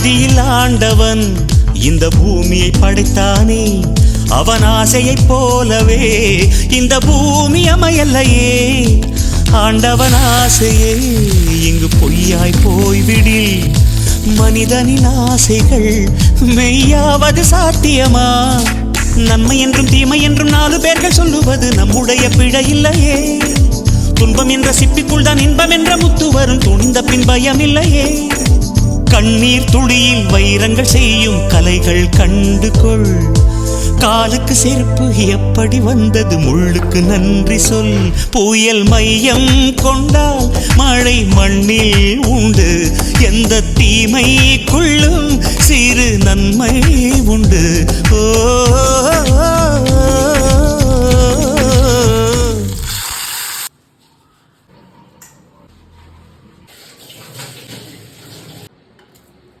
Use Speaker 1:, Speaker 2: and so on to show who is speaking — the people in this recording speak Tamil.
Speaker 1: ஆதியில் ஆண்டவன் இந்த பூமியை படைத்தானே, அவன் ஆசையைப் போலவே இந்த பூமி அமையல்லையே. ஆண்டவன் ஆசையே இங்கு பொய்யாய் போய்விடில், மனிதனின் ஆசைகள் மெய்யாவது சாத்தியமா? நன்மை என்றும் தீமை என்றும் 4 பேர்கள் சொல்லுவது நம்முடைய பிழை இல்லையே. துன்பம் என்ற சிப்பிக்குள் தான் இன்பம் என்ற முத்து வரும், துணிந்த பின் பயம் இல்லையே. கண்ணீர் துளியில் வைரங்கள் செய்யும் கலைகள் கண்டு கொள். காலுக்கு செருப்பு எப்படி வந்தது, முள்ளுக்கு நன்றி சொல். புயல் மையம் கொண்டால் மழை மண்ணில் உண்டு, எந்த தீமைக்குள்ளும்